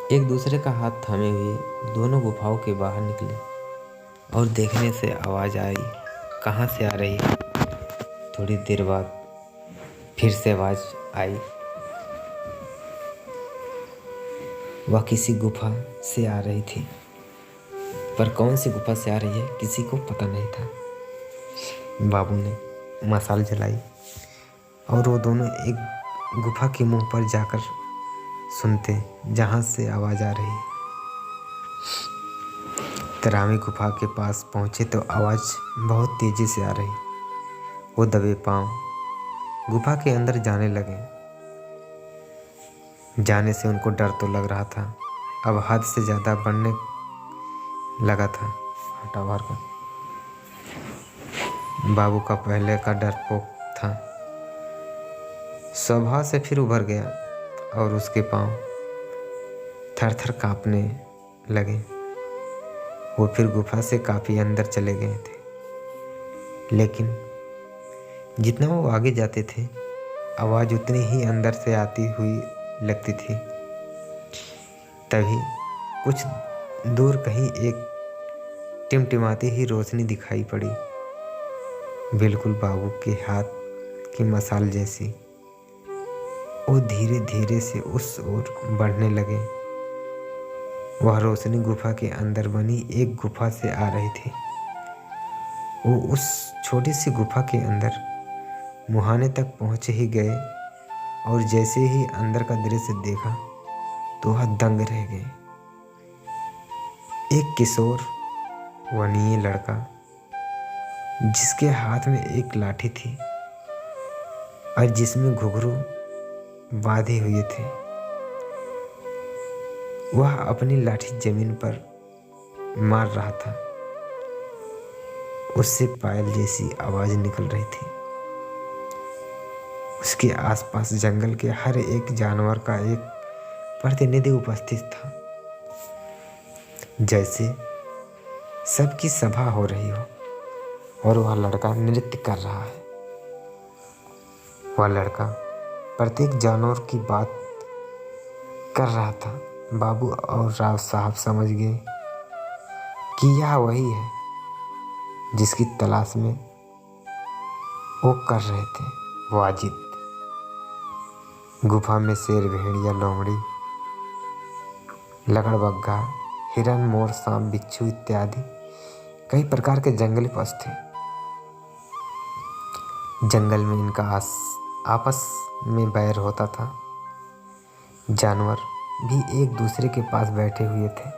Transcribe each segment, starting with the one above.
एक दूसरे का हाथ थामे हुए दोनों गुफाओं के बाहर निकले और देखने से आवाज़ आई। कहाँ से आ रही? थोड़ी देर बाद फिर से आवाज़ आई। वह किसी गुफा से आ रही थी, पर कौन सी गुफा से आ रही है किसी को पता नहीं था। बाबू ने मशाल जलाई और वो दोनों एक गुफा के मुंह पर जाकर सुनते जहाँ से आवाज़ आ रही। तरामी गुफा के पास पहुँचे तो आवाज़ बहुत तेज़ी से आ रही। वो दबे पांव गुफा के अंदर जाने लगे। जाने से उनको डर तो लग रहा था, अब हद से ज़्यादा बढ़ने लगा था। हटा बाहर का। बाबू का पहले का डरपोक था स्वभाव से फिर उभर गया और उसके पांव थर थर कांपने लगे। वो फिर गुफा से काफ़ी अंदर चले गए थे, लेकिन जितना वो आगे जाते थे आवाज़ उतनी ही अंदर से आती हुई लगती थी। तभी कुछ दूर कहीं एक टिमटिमाती ही रोशनी दिखाई पड़ी, बिल्कुल बाबू के हाथ की मशाल जैसी। वो धीरे धीरे से उस ओर बढ़ने लगे। वह रोशनी गुफा के अंदर बनी एक गुफा से आ रही थी। वो उस छोटी सी गुफा के अंदर मुहाने तक पहुँच ही गए और जैसे ही अंदर का दृश्य देखा तो वह दंग रह गए। एक किशोर वर्णीय लड़का जिसके हाथ में एक लाठी थी और जिसमें घुंघरू बांधे हुए थे, वह अपनी लाठी जमीन पर मार रहा था। उससे पायल जैसी आवाज निकल रही थी। उसके आसपास जंगल के हर एक जानवर का एक प्रतिनिधि उपस्थित था, जैसे सबकी सभा हो रही हो और वह लड़का नृत्य कर रहा है। वह लड़का प्रत्येक जानवर की बात कर रहा था। बाबू और राव साहब समझ गए कि यह वही है जिसकी तलाश में वो कर रहे थे। वाजिद गुफा में शेर, भेड़िया, लोमड़ी, लकड़बग्घा, हिरन, मोर, सांप, बिच्छू इत्यादि कई प्रकार के जंगली पशु थे। जंगल में इनका आपस में बैर होता था। जानवर भी एक दूसरे के पास बैठे हुए थे।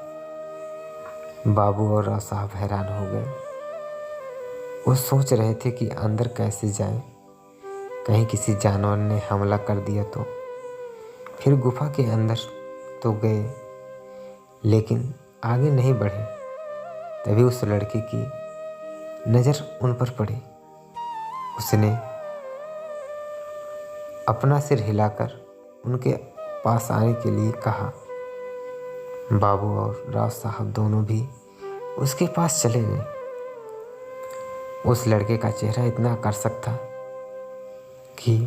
बाबू और राव साहब हैरान हो गए। वो सोच रहे थे कि अंदर कैसे जाएं, कहीं किसी जानवर ने हमला कर दिया तो। फिर गुफा के अंदर तो गए, लेकिन आगे नहीं बढ़े। तभी उस लड़के की नज़र उन पर पड़ी। उसने अपना सिर हिलाकर उनके पास आने के लिए कहा। बाबू और राव साहब दोनों भी उसके पास चले गए। उस लड़के का चेहरा इतना आकर्षक था कि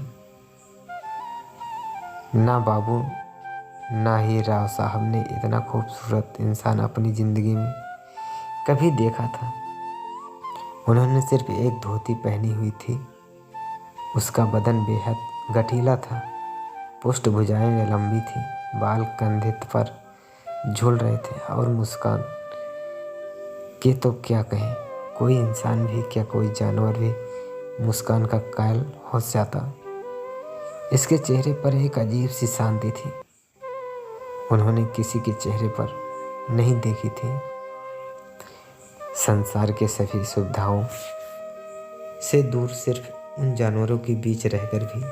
ना बाबू ना ही राव साहब ने इतना खूबसूरत इंसान अपनी ज़िंदगी में कभी देखा था। उन्होंने सिर्फ एक धोती पहनी हुई थी। उसका बदन बेहद गठीला था, पृष्ठभुजाएं लंबी थी, बाल कंधे पर झूल रहे थे और मुस्कान के तो क्या कहें। कोई इंसान भी क्या, कोई जानवर भी मुस्कान का कायल हो जाता। इसके चेहरे पर एक अजीब सी शांति थी, उन्होंने किसी के चेहरे पर नहीं देखी थी। संसार के सभी सुविधाओं से दूर सिर्फ उन जानवरों के बीच रहकर भी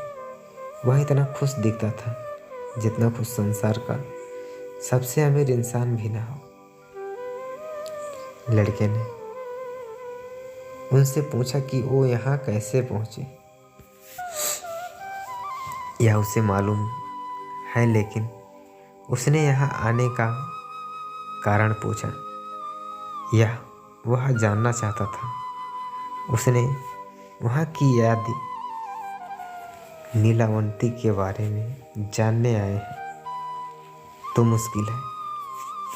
वह इतना खुश दिखता था जितना खुश संसार का सबसे अमीर इंसान भी ना हो। लड़के ने उनसे पूछा कि वो यहाँ कैसे पहुँचे। यह उसे मालूम है, लेकिन उसने यहाँ आने का कारण पूछा। यह वह जानना चाहता था। उसने वहाँ की याद नीलावंती के बारे में जानने आए हैं तो मुश्किल है।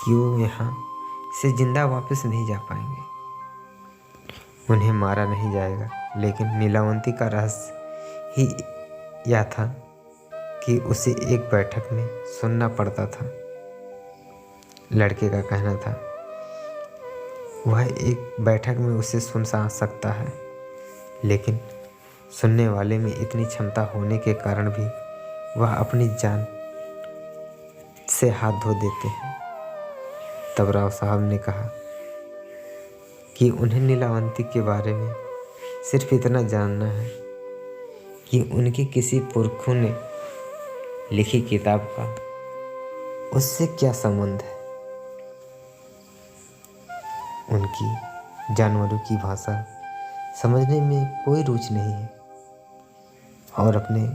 कि वो यहाँ से जिंदा वापस नहीं जा पाएंगे। उन्हें मारा नहीं जाएगा, लेकिन नीलावंती का रहस्य ही यह था कि उसे एक बैठक में सुनना पड़ता था। लड़के का कहना था वह एक बैठक में उसे सुन सकता है, लेकिन सुनने वाले में इतनी क्षमता होने के कारण भी वह अपनी जान से हाथ धो देते हैं। तब राव साहब ने कहा कि उन्हें नीलावंती के बारे में सिर्फ इतना जानना है कि उनके किसी पुरखों ने लिखी किताब का उससे क्या संबंध है। उनकी जानवरों की भाषा समझने में कोई रुचि नहीं है और अपने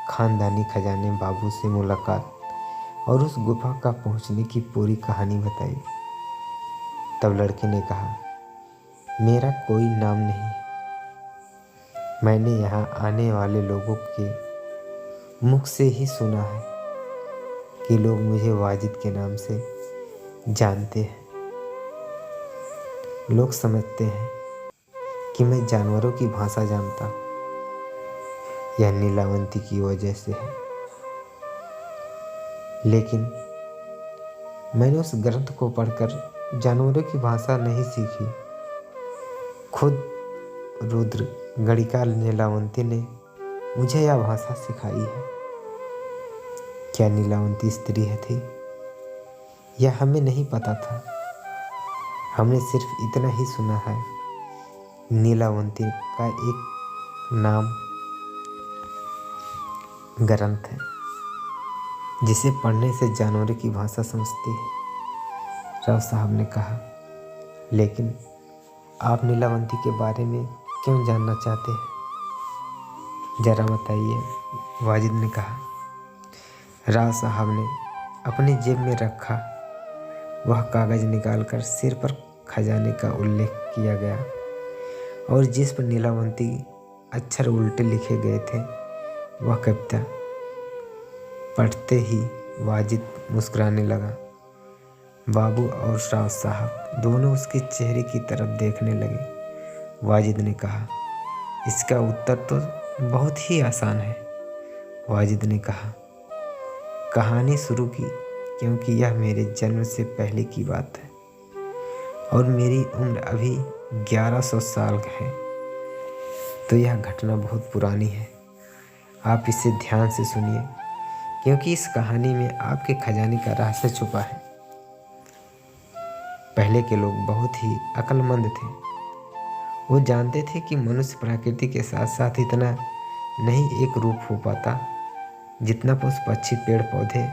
खानदानी खजाने बाबू से मुलाकात और उस गुफा का पहुंचने की पूरी कहानी बताई। तब लड़के ने कहा, मेरा कोई नाम नहीं। मैंने यहाँ आने वाले लोगों के मुख से ही सुना है कि लोग मुझे वाजिद के नाम से जानते हैं। लोग समझते हैं कि मैं जानवरों की भाषा जानता हूँ। यह नीलावंती की वजह से है, लेकिन मैंने उस ग्रंथ को पढ़कर जानवरों की भाषा नहीं सीखी। खुद रुद्र गणिका नीलावंती ने मुझे यह भाषा सिखाई है। क्या नीलावंती स्त्री है थी? यह हमें नहीं पता था। हमने सिर्फ इतना ही सुना है, नीलावंती का एक नाम ग्रंथ है जिसे पढ़ने से जानवरों की भाषा समझती है। राव साहब ने कहा, लेकिन आप नीलावंती के बारे में क्यों जानना चाहते हैं? जरा बताइए, वाजिद ने कहा। राव साहब ने अपनी जेब में रखा वह कागज़ निकालकर सिर पर खजाने का उल्लेख किया गया और जिस पर नीलावंती अक्षर उल्टे लिखे गए थे वह कविता पढ़ते ही वाजिद मुस्कुराने लगा। बाबू और राव साहब दोनों उसके चेहरे की तरफ देखने लगे। वाजिद ने कहा, इसका उत्तर तो बहुत ही आसान है। वाजिद ने कहा, कहानी शुरू की, क्योंकि यह मेरे जन्म से पहले की बात है और मेरी उम्र अभी 1100 साल है, तो यह घटना बहुत पुरानी है। आप इसे ध्यान से सुनिए, क्योंकि इस कहानी में आपके खजाने का रहस्य छुपा है। पहले के लोग बहुत ही अक्लमंद थे। वो जानते थे कि मनुष्य प्रकृति के साथ साथ इतना नहीं एक रूप हो पाता जितना पशु पक्षी पेड़ पौधे,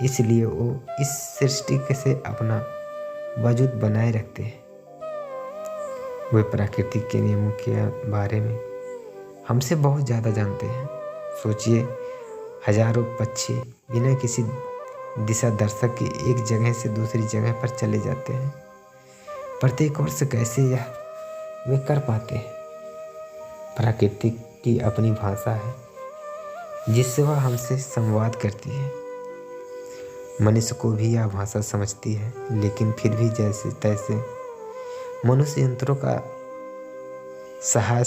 इसलिए वो इस सृष्टि से अपना वजूद बनाए रखते हैं। वे प्रकृति के नियमों के बारे में हमसे बहुत ज़्यादा जानते हैं। सोचिए, हजारों पक्षी बिना किसी दिशा दर्शक के एक जगह से दूसरी जगह पर चले जाते हैं। प्रत्येक वर्ष कैसे यह वे कर पाते हैं? प्रकृति की अपनी भाषा है जिससे वह हमसे संवाद करती है। मनुष्य को भी यह भाषा समझती है, लेकिन फिर भी जैसे तैसे मनुष्य यंत्रों का सहारा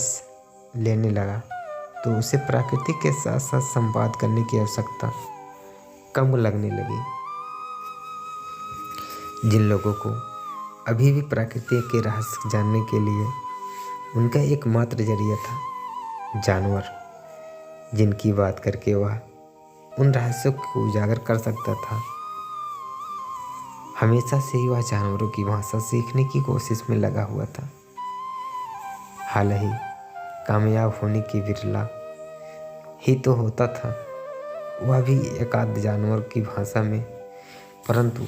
लेने लगा तो उसे प्रकृति के साथ साथ संवाद करने की आवश्यकता कम लगने लगी। जिन लोगों को अभी भी प्रकृति के रहस्य जानने के लिए उनका एकमात्र जरिया था जानवर, जिनकी बात करके वह उन रहस्यों को उजागर कर सकता था। हमेशा से ही वह जानवरों की भाषा सीखने की कोशिश में लगा हुआ था। हालांकि कामयाब होने की विरला ही तो होता था, वह भी एकाध जानवर की भाषा में, परंतु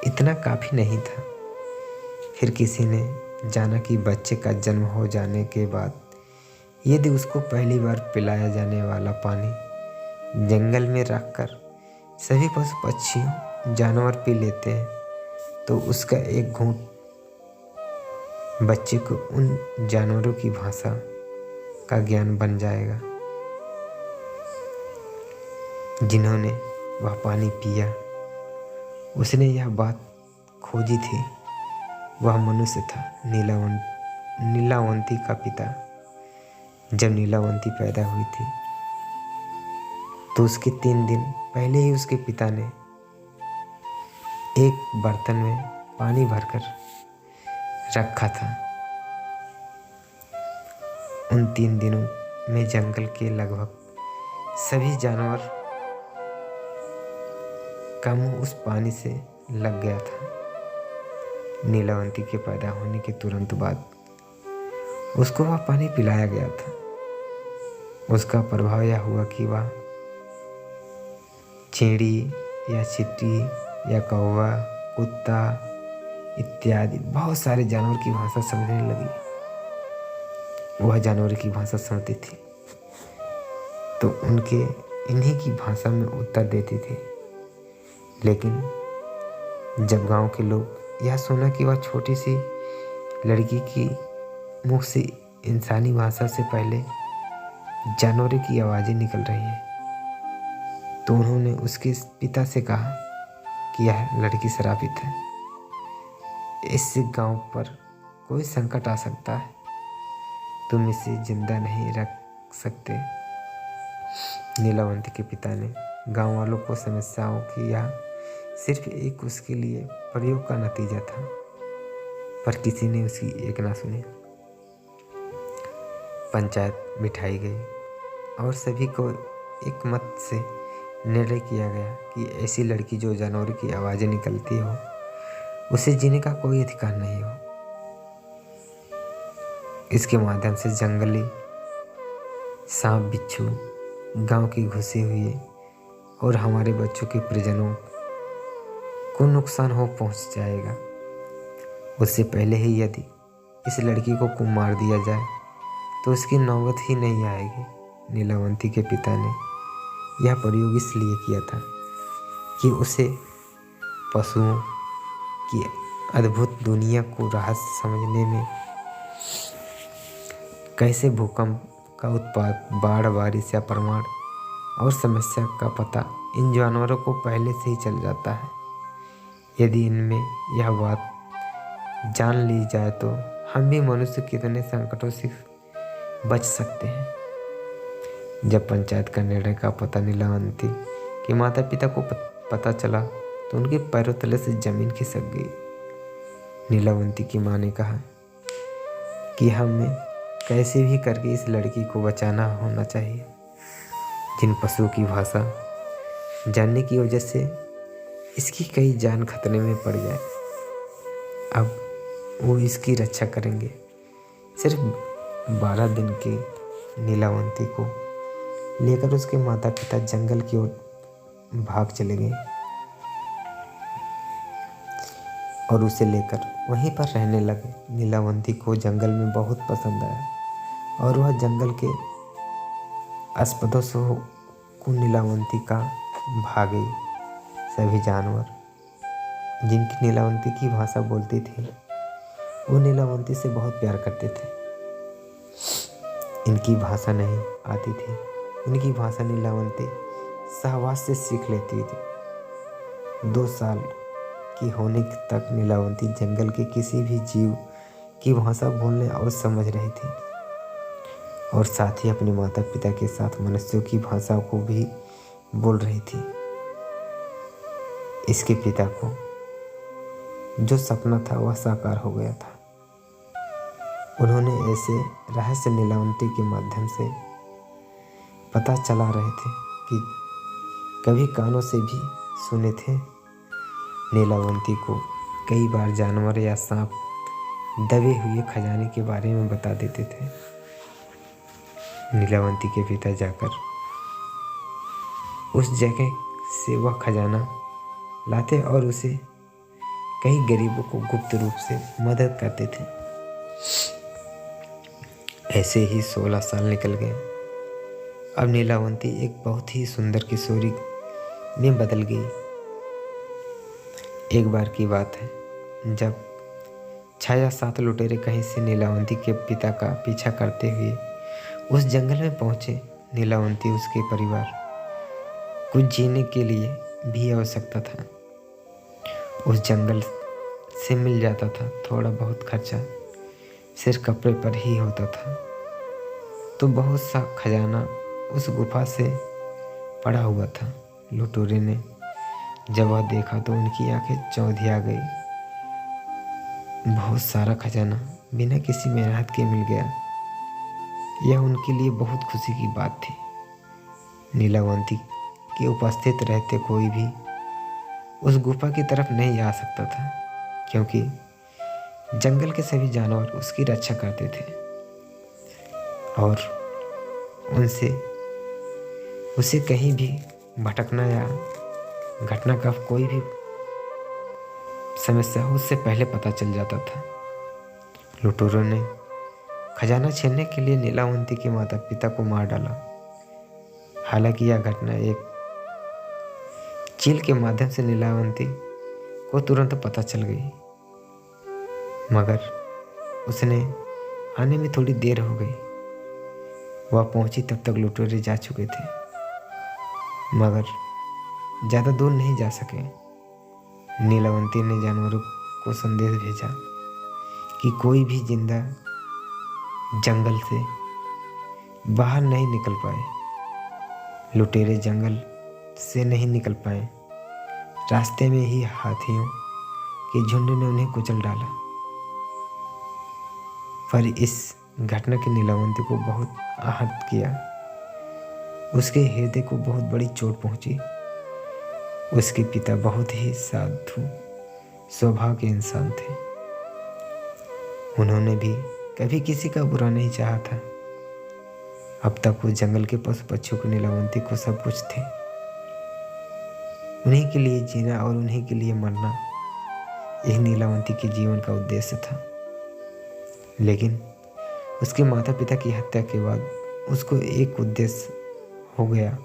इतना काफ़ी नहीं था। फिर किसी ने जाना कि बच्चे का जन्म हो जाने के बाद यदि उसको पहली बार पिलाया जाने वाला पानी जंगल में रखकर सभी पशु पक्षी जानवर पी लेते हैं तो उसका एक घूंट बच्चे को उन जानवरों की भाषा का ज्ञान बन जाएगा जिन्होंने वह पानी पिया उसने यह बात खोजी थी। वह मनुष्य था, नीलावंती का पिता। जब नीलावंती पैदा हुई थी तो उसके 3 दिन पहले ही उसके पिता ने एक बर्तन में पानी भरकर रखा था। उन 3 दिनों में जंगल के लगभग सभी जानवर का मुंह उस पानी से लग गया था। नीलावंती के पैदा होने के तुरंत बाद उसको वह पानी पिलाया गया था। उसका प्रभाव यह हुआ कि वह चिड़ी या चींटी या कौवा, कुत्ता इत्यादि बहुत सारे जानवर की भाषा समझने लगी। वह जानवर की भाषा समझती थी तो उनके इन्हीं की भाषा में उत्तर देती थी। लेकिन जब गांव के लोग यह सुना कि वह छोटी सी लड़की की मुख से इंसानी भाषा से पहले जानवरों की आवाज़ें निकल रही हैं, तो उन्होंने उसके पिता से कहा कि यह लड़की श्रापित है, इससे गांव पर कोई संकट आ सकता है, तुम इसे जिंदा नहीं रख सकते। नीलावंती के पिता ने गांव वालों को समस्याओं की यह सिर्फ एक उसके लिए प्रयोग का नतीजा था, पर किसी ने उसकी एक ना सुनी। पंचायत बिठाई गई और सभी को एक मत से निर्णय किया गया कि ऐसी लड़की जो जानवरों की आवाज़ें निकलती हो, उसे जीने का कोई अधिकार नहीं हो। इसके माध्यम से जंगली सांप, बिच्छू गांव की घुसे हुए और हमारे बच्चों के परिजनों को नुकसान हो पहुंच जाएगा। उससे पहले ही यदि इस लड़की को मार दिया जाए तो उसकी नौबत ही नहीं आएगी। नीलावंती के पिता ने यह प्रयोग इसलिए किया था कि उसे पशुओं की अद्भुत दुनिया को रहस्य समझने में, कैसे भूकंप का उत्पात, बाढ़, बारिश या परमाणु और समस्या का पता इन जानवरों को पहले से ही चल जाता है। यदि इनमें यह बात जान ली जाए तो हम भी मनुष्य कितने संकटों से बच सकते हैं। जब पंचायत का निर्णय का पता नीलावंती के माता पिता को पता चला तो उनके पैरों तले से जमीन खिसक गई। नीलावंती की माँ ने कहा कि हमें कैसे भी करके इस लड़की को बचाना होना चाहिए। जिन पशुओं की भाषा जानने की वजह से इसकी कई जान खतरे में पड़ जाए, अब वो इसकी रक्षा करेंगे। सिर्फ 12 दिन की नीलावंती को लेकर उसके माता पिता जंगल की ओर भाग चले गए और उसे लेकर वहीं पर रहने लगे। नीलावंती को जंगल में बहुत पसंद आया और वह जंगल के अस्पदों से को नीलावंती का भागे। सभी जानवर जिनकी नीलावंती की भाषा बोलती थी वो नीलावंती से बहुत प्यार करते थे। इनकी भाषा नहीं आती थी, इनकी भाषा नीलावंती सहवास से सीख लेती थी। 2 साल की होने तक नीलावंती जंगल के किसी भी जीव की भाषा बोलने और समझ रही थी और साथ ही अपने माता पिता के साथ मनुष्यों की भाषा को भी बोल रही थी। इसके पिता को जो सपना था वह साकार हो गया था। उन्होंने ऐसे रहस्य नीलावंती के माध्यम से पता चला रहे थे कि कभी कानों से भी सुने थे। नीलावंती को कई बार जानवर या सांप दबे हुए खजाने के बारे में बता देते थे। नीलावंती के पिता जाकर उस जगह से वह खजाना लाते और उसे कई गरीबों को गुप्त रूप से मदद करते थे। ऐसे ही 16 साल निकल गए। अब नीलावंती एक बहुत ही सुंदर किशोरी में बदल गई। एक बार की बात है, जब 6 या 7 लुटेरे कहीं से नीलावंती के पिता का पीछा करते हुए उस जंगल में पहुंचे। नीलावंती उसके परिवार कुछ जीने के लिए भी आवश्यकता था। उस जंगल से मिल जाता था थोड़ा बहुत खर्चा, सिर्फ कपड़े पर ही होता था। तो बहुत सा खजाना उस गुफा से पड़ा हुआ था। लुटेरे ने जब वह देखा तो उनकी आंखें चौंधी आ गई। बहुत सारा खजाना बिना किसी मेहनत के मिल गया। यह उनके लिए बहुत खुशी की बात थी। नीलावंती के उपस्थित रहते कोई भी उस गुफा की तरफ नहीं आ सकता था, क्योंकि जंगल के सभी जानवर उसकी रक्षा करते थे और उनसे उसे कहीं भी भटकना या घटना का कोई भी समस्या उससे पहले पता चल जाता था। लुटेरों ने खजाना छीनने के लिए नीलावंती के माता पिता को मार डाला। हालांकि यह घटना एक चील के माध्यम से नीलावंती को तुरंत पता चल गई, मगर उसने आने में थोड़ी देर हो गई। वह पहुंची तब तक लुटेरे जा चुके थे, मगर ज़्यादा दूर नहीं जा सके। नीलावंती ने जानवरों को संदेश भेजा कि कोई भी जिंदा जंगल से बाहर नहीं निकल पाए। लुटेरे जंगल से नहीं निकल पाए। रास्ते में ही हाथियों के झुंड ने उन्हें कुचल डाला। पर इस घटना के नीलावंती को बहुत आहत किया। उसके हृदय को बहुत बड़ी चोट पहुंची। उसके पिता बहुत ही साधु स्वभाव के इंसान थे। उन्होंने भी कभी किसी का बुरा नहीं चाहा था। अब तक वो जंगल के पशु पक्षियों को नीलावंती को सब कुछ थे। उन्हीं के लिए जीना और उन्हीं के लिए मरना, यही नीलावंती के जीवन का उद्देश्य था। लेकिन उसके माता पिता की हत्या के बाद उसको एक उद्देश्य हो गया।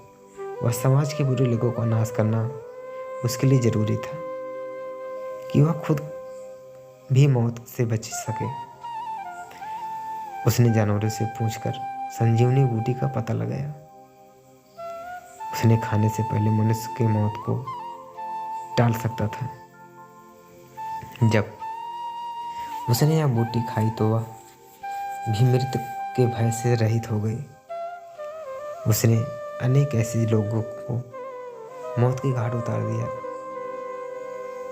वह समाज के बुरे लोगों का नाश करना उसके लिए जरूरी था कि वह खुद भी मौत से बच सके। उसने जानवरों से पूछकर संजीवनी बूटी का पता लगाया। उसने खाने से पहले मनुष्य की मौत को टाल सकता था। जब उसने यह बूटी खाई तो वह भी मृत्यु के भय से रहित हो गई। उसने अनेक ऐसे लोगों को मौत की घाट उतार दिया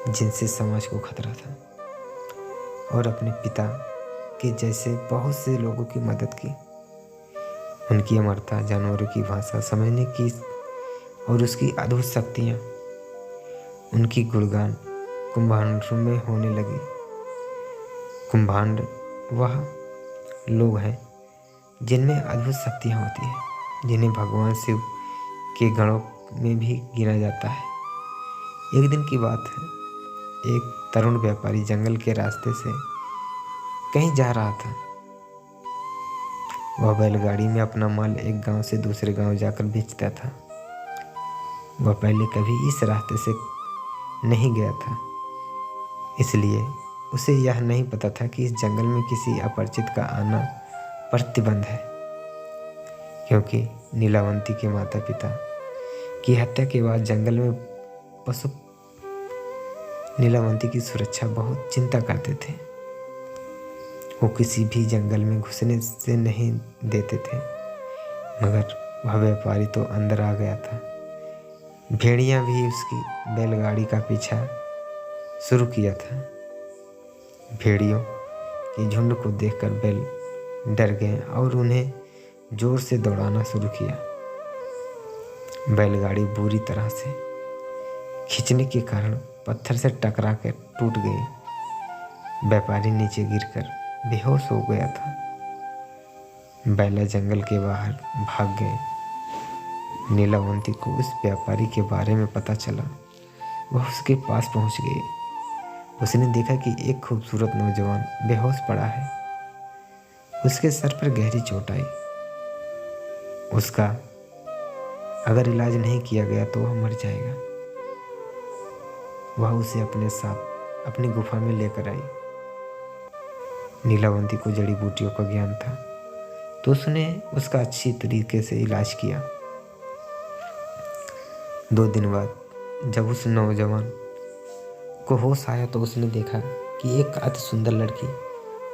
जिनसे समाज को खतरा था, और अपने पिता के जैसे बहुत से लोगों की मदद की। उनकी अमरता, जानवरों की भाषा समझने की और उसकी अद्भुत शक्तियाँ, उनकी गुणगान कुंभांडों में होने लगी। कुंभांड वह लोग हैं जिनमें अद्भुत शक्तियाँ होती हैं, जिन्हें भगवान शिव के गणों में भी गिना जाता है। एक दिन की बात है, एक तरुण व्यापारी जंगल के रास्ते से कहीं जा रहा था। वह बैलगाड़ी में अपना माल एक गांव से दूसरे गांव जाकर बेचता था। वह पहले कभी इस रास्ते से नहीं गया था, इसलिए उसे यह नहीं पता था कि इस जंगल में किसी अपरिचित का आना प्रतिबंध है, क्योंकि नीलावंती के माता पिता की हत्या के बाद जंगल में पशु नीलावंती की सुरक्षा बहुत चिंता करते थे। वो किसी भी जंगल में घुसने से नहीं देते थे, मगर वह व्यापारी तो अंदर आ गया था। भेड़ियां भी उसकी बैलगाड़ी का पीछा शुरू किया था। भेड़ियों के झुंड को देखकर बैल डर गए और उन्हें जोर से दौड़ाना शुरू किया। बैलगाड़ी बुरी तरह से खींचने के कारण पत्थर से टकरा कर टूट गई। व्यापारी नीचे गिरकर बेहोश हो गया था। बैला जंगल के बाहर भाग गए। नीलावंती को उस व्यापारी के बारे में पता चला। वह उसके पास पहुंच गई। उसने देखा कि एक खूबसूरत नौजवान बेहोश पड़ा है। उसके सर पर गहरी चोट आई। उसका अगर इलाज नहीं किया गया तो वह मर जाएगा। वह उसे अपने साथ अपनी गुफा में लेकर आई। नीलावंती को जड़ी बूटियों का ज्ञान था, तो उसने उसका अच्छी तरीके से इलाज किया। 2 दिन बाद जब उस नौजवान को होश आया तो उसने देखा कि एक अति सुंदर लड़की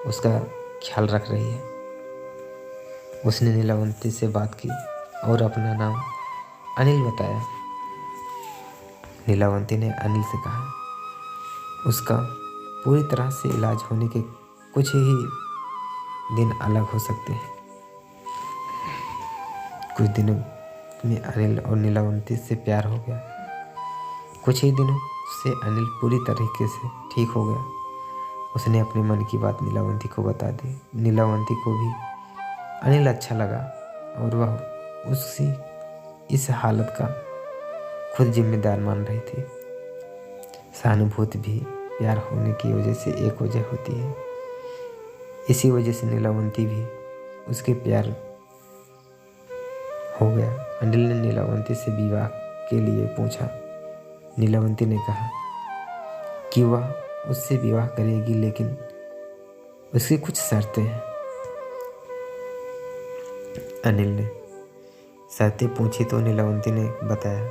उसका ख्याल रख रही है। उसने नीलावंती से बात की और अपना नाम अनिल बताया। नीलावंती ने अनिल से कहा उसका पूरी तरह से इलाज होने के कुछ ही दिन अलग हो सकते हैं। कुछ दिनों में अनिल और नीलावंती से प्यार हो गया। कुछ ही दिनों से अनिल पूरी तरीके से ठीक हो गया। उसने अपने मन की बात नीलावंती को बता दी। नीलावंती को भी अनिल अच्छा लगा और वह उसकी इस हालत का खुद जिम्मेदार मान रही थी। सहानुभूति भी प्यार होने की वजह से एक वजह होती है। इसी वजह से नीलावंती भी उसके प्यार हो गया। अनिल ने नीलावंती से विवाह के लिए पूछा। नीलावंती ने कहा कि वह उससे विवाह करेगी, लेकिन उसकी कुछ शर्तें हैं। अनिल ने शर्तें पूछी तो नीलावंती ने बताया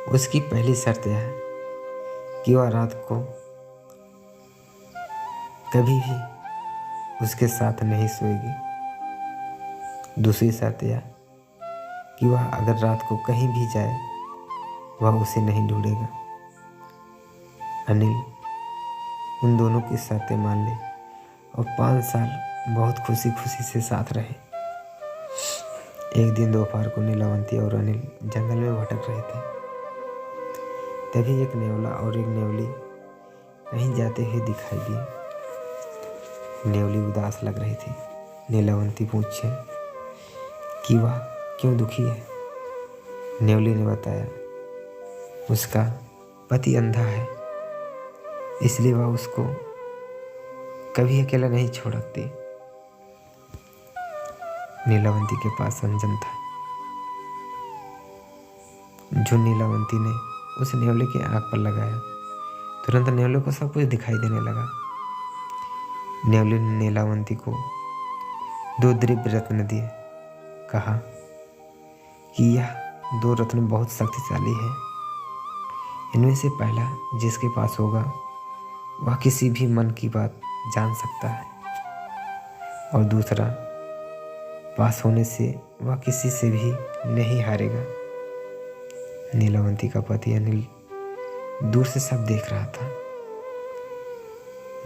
उसकी पहली शर्त यह है कि वह रात को कभी भी उसके साथ नहीं सोएगी। दूसरी शर्त यह कि वह अगर रात को कहीं भी जाए वह उसे नहीं ढूंढेगा। अनिल उन दोनों की शर्तें मान ली और 5 साल बहुत खुशी खुशी से साथ रहे। एक दिन दोपहर को नीलावंती और अनिल जंगल में भटक रहे थे। तभी एक नेवला और एक नेवली कहीं जाते हुए दिखाई दिए। नेवली उदास लग रही थी। नीलावंती पूछे कि वह क्यों दुखी है। नेवली ने बताया उसका पति अंधा है, इसलिए वह उसको कभी अकेला नहीं छोड़ती। नीलावंती के पास अंजन था जो नीलावंती ने उस नेवले की आंख पर लगाया। तुरंत नेवले को सब कुछ दिखाई देने लगा। नेवले ने नीलावंती को 2 दिव्य रत्न दिए। कहा कि यह 2 रत्न बहुत शक्तिशाली है। इनमें से पहला जिसके पास होगा वह किसी भी मन की बात जान सकता है, और दूसरा पास होने से वह किसी से भी नहीं हारेगा। नीलावंती का पति अनिल दूर से सब देख रहा था।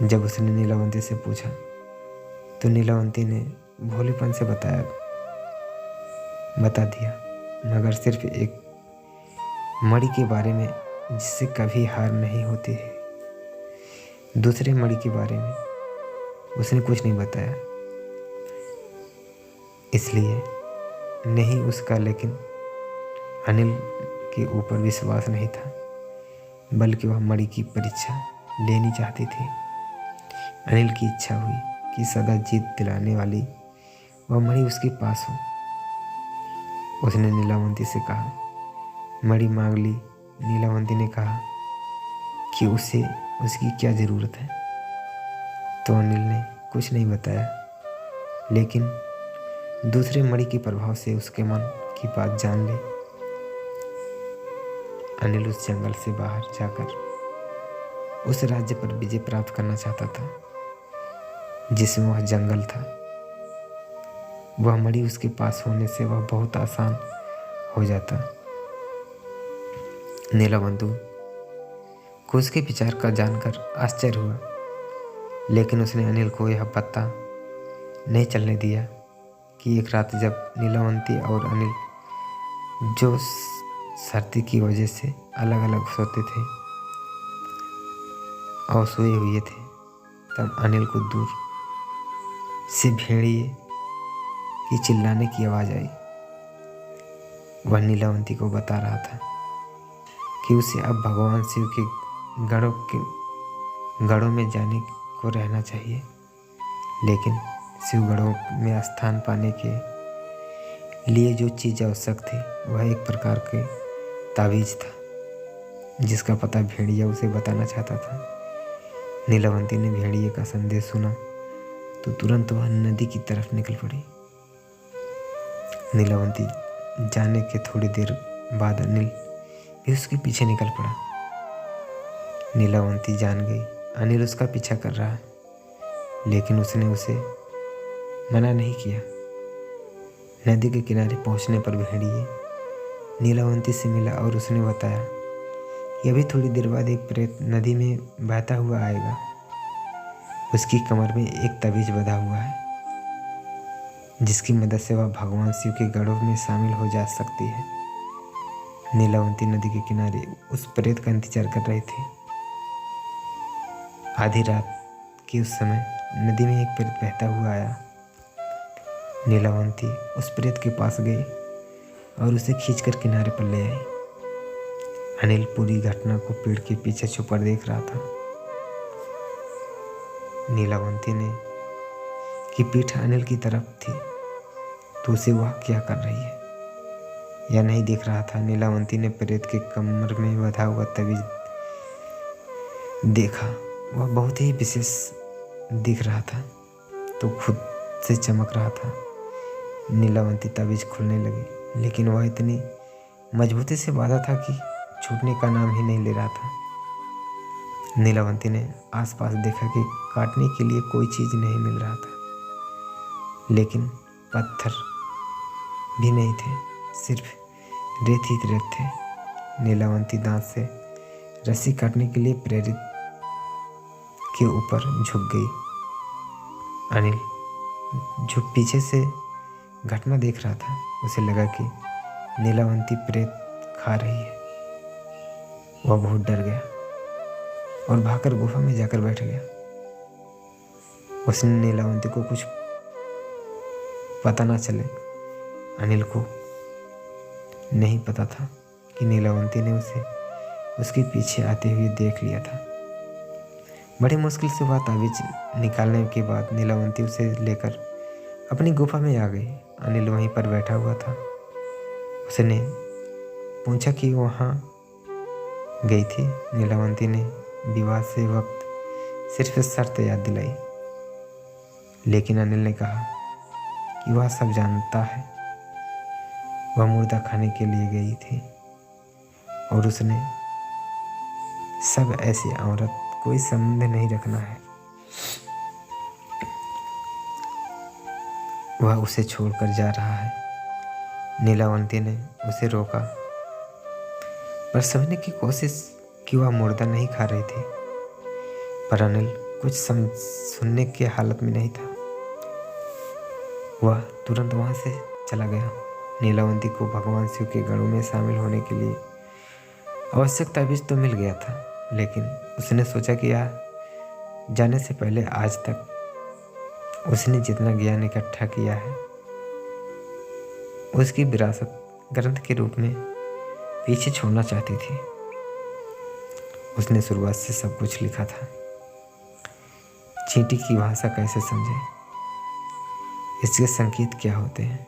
जब उसने नीलावंती से पूछा तो नीलावंती ने भोलेपन से बता दिया, मगर सिर्फ एक मणि के बारे में जिससे कभी हार नहीं होती है। दूसरे मणि के बारे में उसने कुछ नहीं बताया, इसलिए नहीं उसका लेकिन अनिल के ऊपर विश्वास नहीं था, बल्कि वह मणि की परीक्षा लेनी चाहती थी। अनिल की इच्छा हुई कि सदा जीत दिलाने वाली वह मणि उसके पास हो। उसने नीलावंती से कहा, मणि मांग ली। नीलावंती ने कहा कि उसे उसकी क्या ज़रूरत है, तो अनिल ने कुछ नहीं बताया, लेकिन दूसरे मणि के प्रभाव से उसके मन की बात जान ली। अनिल उस जंगल से बाहर जाकर उस राज्य पर विजय प्राप्त करना चाहता था जिसमें वह जंगल था। वह मणि उसके पास होने से वह बहुत आसान हो जाता। नीलावंती को उसके विचार का जानकर आश्चर्य हुआ, लेकिन उसने अनिल को यह पता नहीं चलने दिया कि एक रात जब नीलावंती और अनिल जो सर्दी की वजह से अलग अलग सोते थे और सोए हुए थे, तब अनिल को दूर से भेड़िए की चिल्लाने की आवाज़ आई। वह नीलावंती को बता रहा था कि उसे अब भगवान शिव के गढ़ों में जाने को रहना चाहिए, लेकिन शिव गढ़ों में स्थान पाने के लिए जो चीज़ आवश्यक थी वह एक प्रकार के ताबीज था, जिसका पता भेड़िया उसे बताना चाहता था। नीलावंती ने भेड़िए का संदेश सुना तो तुरंत वह नदी की तरफ निकल पड़ी। नीलावंती जाने के थोड़ी देर बाद अनिल भी उसके पीछे निकल पड़ा। नीलावंती जान गई अनिल उसका पीछा कर रहा है, लेकिन उसने उसे मना नहीं किया। नदी के किनारे पहुंचने पर भेड़िए नीलावंती से मिला और उसने बताया कि अभी थोड़ी देर बाद एक प्रेत नदी में बहता हुआ आएगा। उसकी कमर में एक तबीज बंधा हुआ है, जिसकी मदद से वह भगवान शिव के गढ़ों में शामिल हो जा सकती है। नीलावंती नदी के किनारे उस प्रेत का इंतजार कर रही थी। आधी रात के उस समय नदी में एक प्रेत बहता हुआ आया। नीलावंती उस प्रेत के पास गई और उसे खींचकर किनारे पर ले आई। अनिल पूरी घटना को पेड़ के पीछे छुपकर देख रहा था। नीलावंती ने की पीठ अनिल की तरफ थी, तो उसे वह क्या कर रही है या नहीं देख रहा था। नीलावंती ने प्रेत के कमर में बंधा हुआ तबीज देखा। वह बहुत ही विशेष दिख रहा था, तो खुद से चमक रहा था। नीलावंती तबीज खुलने लगी, लेकिन वह इतनी मजबूती से बांधा था कि छूटने का नाम ही नहीं ले रहा था। नीलावंती ने आसपास देखा कि काटने के लिए कोई चीज नहीं मिल रहा था, लेकिन पत्थर भी नहीं थे, सिर्फ रेत ही रेत थे। नीलावंती दांत से रस्सी काटने के लिए प्रेरित के ऊपर झुक गई। अनिल जो पीछे से घटना देख रहा था, उसे लगा कि नीलावंती प्रेत खा रही है। वह बहुत डर गया और भागकर गुफा में जाकर बैठ गया। उसने नीलावंती को कुछ पता ना चले। अनिल को नहीं पता था कि नीलावंती ने उसे उसके पीछे आते हुए देख लिया था। बड़ी मुश्किल से वह ताबीज निकालने के बाद नीलावंती उसे लेकर अपनी गुफा में आ गई। अनिल वहीं पर बैठा हुआ था। उसने पूछा कि वहाँ गई थी। नीलावंती ने विवाह से वक्त सिर्फ शर्त याद दिलाई, लेकिन अनिल ने कहा कि वह सब जानता है। वह मुर्दा खाने के लिए गई थी और उसने सब ऐसी औरत कोई संबंध नहीं रखना है। वह उसे छोड़कर जा रहा है। नीलावंती ने उसे रोका, पर समझने की कोशिश कि वह मुर्दा नहीं खा रही थी, पर अनिल कुछ सुनने की हालत में नहीं था। वह तुरंत वहां से चला गया। नीलावंती को भगवान शिव के गणों में शामिल होने के लिए आवश्यक ताबीज तो मिल गया था, लेकिन उसने सोचा कि जाने से पहले आज तक उसने जितना ज्ञान इकट्ठा किया है, उसकी विरासत ग्रंथ के रूप में पीछे छोड़ना चाहती थी। उसने शुरुआत से सब कुछ लिखा था। चींटी की भाषा कैसे समझे, इसके संकेत क्या होते हैं,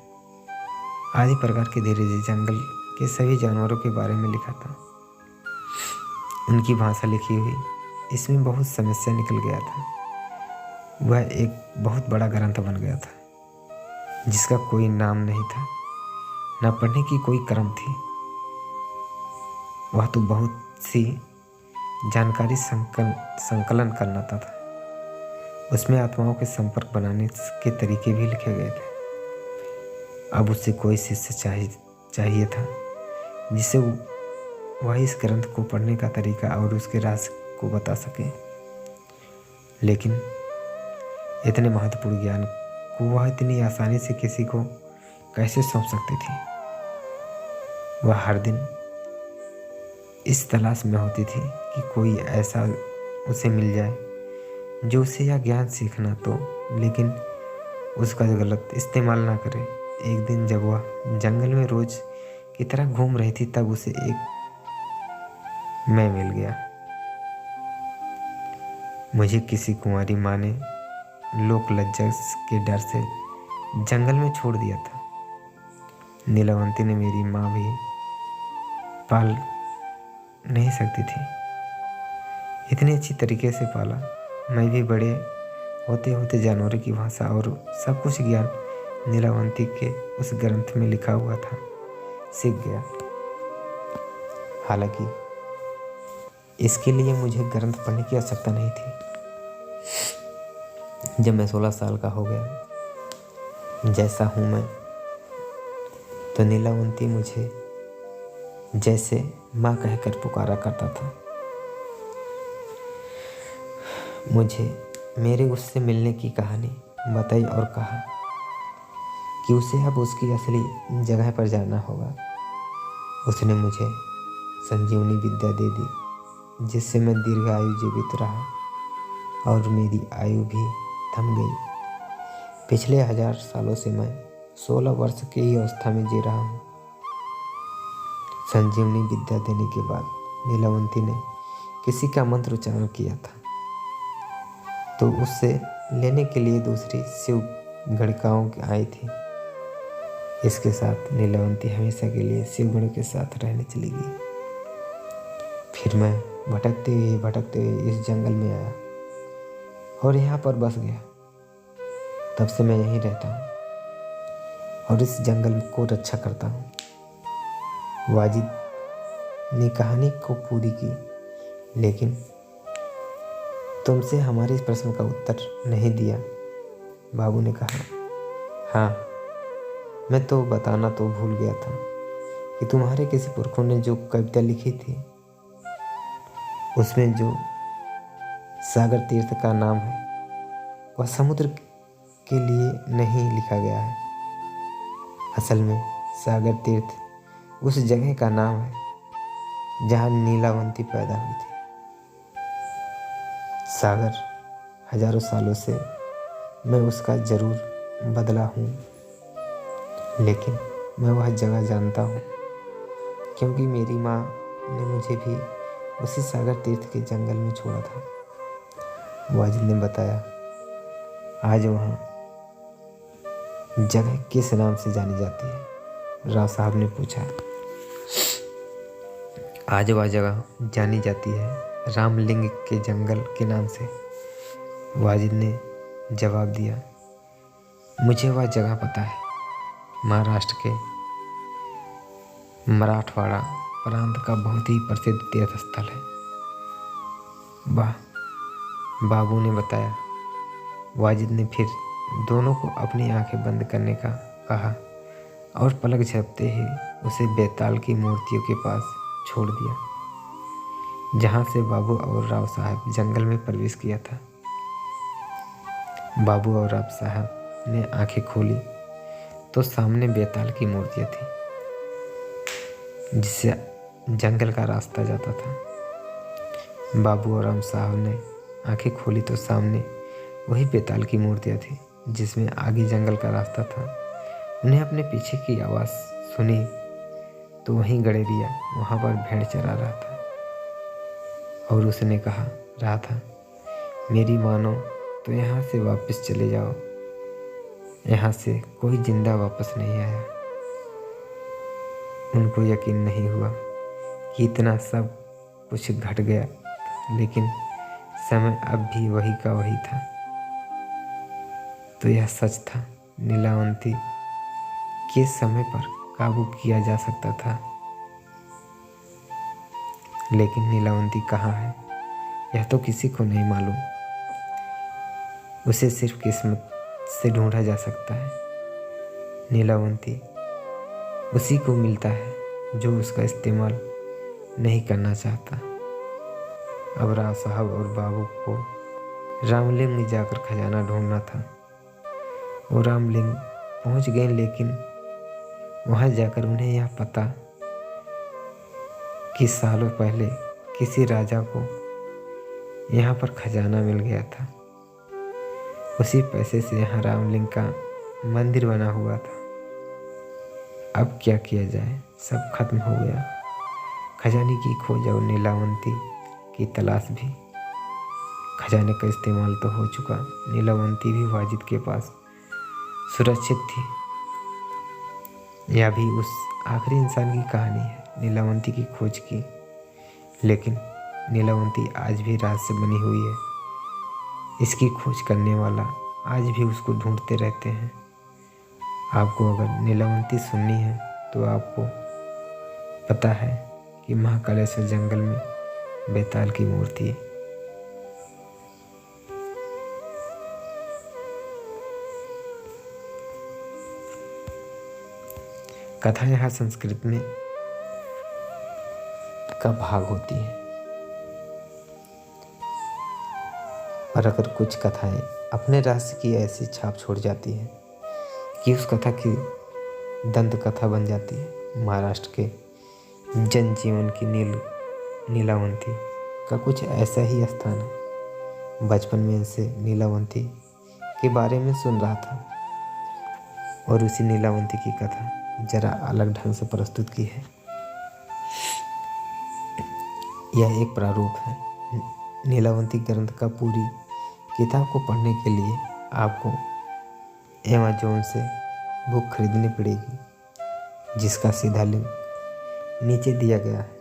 आदि प्रकार के धीरे जंगल के सभी जानवरों के बारे में लिखा था। उनकी भाषा लिखी हुई इसमें बहुत समस्या निकल गया था। वह एक बहुत बड़ा ग्रंथ बन गया था, जिसका कोई नाम नहीं था, न पढ़ने की कोई क्रम थी। वह तो बहुत सी जानकारी संकलन करना था। उसमें आत्माओं के संपर्क बनाने के तरीके भी लिखे गए थे। अब उससे कोई शिष्य चाहिए था जिसे वह इस ग्रंथ को पढ़ने का तरीका और उसके राज को बता सके। लेकिन इतने महत्वपूर्ण ज्ञान को वह इतनी आसानी से किसी को कैसे सौंप सकती थी। वह हर दिन इस तलाश में होती थी कि कोई ऐसा उसे मिल जाए जो उसे यह ज्ञान सीखना तो, लेकिन उसका गलत इस्तेमाल ना करे। एक दिन जब वह जंगल में रोज की तरह घूम रही थी, तब उसे एक मैं मिल गया। मुझे किसी कुंवारी माँ ने लोक लज्जा के डर से जंगल में छोड़ दिया था। नीलावंती ने मेरी माँ भी पाल नहीं सकती थी, इतनी अच्छी तरीके से पाला। मैं भी बड़े होते होते जानवरों की भाषा और सब कुछ ज्ञान नीलावंती के उस ग्रंथ में लिखा हुआ था सीख गया। हालांकि इसके लिए मुझे ग्रंथ पढ़ने की आवश्यकता नहीं थी। जब मैं 16 साल का हो गया, जैसा हूँ मैं, तो नीलावंती मुझे जैसे माँ कहकर पुकारा करता था। मुझे मेरे उससे मिलने की कहानी बताई और कहा कि उसे अब उसकी असली जगह पर जाना होगा। उसने मुझे संजीवनी विद्या दे दी, जिससे मैं दीर्घायु जीवित रहा और मेरी आयु भी थम गई। पिछले 1000 सालों से मैं 16 वर्ष की ही अवस्था में जी रहा हूँ। संजीवनी विद्या देने के बाद नीलावंती ने किसी का मंत्र उच्चारण किया था, तो उससे लेने के लिए दूसरी शिव गणिकाओं आई थी। इसके साथ नीलावंती हमेशा के लिए शिवगण के साथ रहने चली गई। फिर मैं भटकते हुए इस जंगल में आया और यहाँ पर बस गया। तब से मैं यहीं रहता हूँ और इस जंगल को रक्षा करता हूँ। वाजिद ने कहानी को पूरी की, लेकिन तुमसे हमारे इस प्रश्न का उत्तर नहीं दिया। बाबू ने कहा, हाँ, मैं तो बताना तो भूल गया था कि तुम्हारे किसी पुरखों ने जो कविता लिखी थी, उसमें जो सागर तीर्थ का नाम है वह समुद्र के लिए नहीं लिखा गया है। असल में सागर तीर्थ उस जगह का नाम है जहाँ नीलावंती पैदा हुई थी। सागर हजारों सालों से मैं उसका जरूर बदला हूँ, लेकिन मैं वह जगह जानता हूँ क्योंकि मेरी माँ ने मुझे भी उसी सागर तीर्थ के जंगल में छोड़ा था। वाजिद ने बताया, आज वहाँ जगह किस नाम से जानी जाती है? राव साहब ने पूछा। आज वह जगह जानी जाती है रामलिंग के जंगल के नाम से, वाजिद ने जवाब दिया। मुझे वह जगह पता है, महाराष्ट्र के मराठवाड़ा प्रांत का बहुत ही प्रसिद्ध तीर्थ स्थल है। वाह, बाबू ने बताया। वाजिद ने फिर दोनों को अपनी आंखें बंद करने का कहा और पलक झपकते ही उसे बेताल की मूर्तियों के पास छोड़ दिया, जहां से बाबू और राव साहब जंगल में प्रवेश किया था। बाबू और राव साहब ने आंखें खोली तो सामने बेताल की मूर्तियां थी, जिससे जंगल का रास्ता जाता था। बाबू और राव साहब ने आंखें खोली तो सामने वही बेताल की मूर्तियां थी, जिसमें आगे जंगल का रास्ता था। उन्हें अपने पीछे की आवाज़ सुनी तो वहीं गड़ेरिया वहाँ पर भेड़ चरा रहा था और उसने कहा रहा था, मेरी मानो तो यहाँ से वापस चले जाओ, यहाँ से कोई जिंदा वापस नहीं आया। उनको यकीन नहीं हुआ कि इतना सब कुछ घट गया, लेकिन समय अब भी वही का वही था। तो यह सच था, नीलावंती के समय पर काबू किया जा सकता था, लेकिन नीलावंती कहाँ है यह तो किसी को नहीं मालूम। उसे सिर्फ किस्मत से ढूंढा जा सकता है। नीलावंती उसी को मिलता है जो उसका इस्तेमाल नहीं करना चाहता। अब राव साहब और बाबू को रामलिंग में जाकर खजाना ढूंढना था। वो रामलिंग पहुंच गए, लेकिन वहां जाकर उन्हें यह पता कि सालों पहले किसी राजा को यहाँ पर खजाना मिल गया था। उसी पैसे से यहाँ रामलिंग का मंदिर बना हुआ था। अब क्या किया जाए, सब खत्म हो गया। खजाने की खोज और नीलावंती की तलाश भी। खजाने का इस्तेमाल तो हो चुका, नीलावंती भी वाजिद के पास सुरक्षित थी। यह भी उस आखिरी इंसान की कहानी है, नीलावंती की खोज की। लेकिन नीलावंती आज भी राज से बनी हुई है। इसकी खोज करने वाला आज भी उसको ढूंढते रहते हैं। आपको अगर नीलावंती सुननी है तो आपको पता है कि महाकालेश्वर जंगल में बेताल की मूर्ति। कथा यहाँ संस्कृत में का भाग होती है, और अगर कुछ कथाएं अपने रहस्य की ऐसी छाप छोड़ जाती है कि उस कथा की दंत कथा बन जाती है। महाराष्ट्र के जनजीवन की नीलावंती का कुछ ऐसा ही स्थान है। बचपन में इनसे नीलावंती के बारे में सुन रहा था और उसी नीलावंती की कथा जरा अलग ढंग से प्रस्तुत की है। यह एक प्रारूप है। नीलावंती ग्रंथ का पूरी किताब को पढ़ने के लिए आपको अमेज़न से बुक खरीदनी पड़ेगी, जिसका सीधा लिंक नीचे दिया गया है।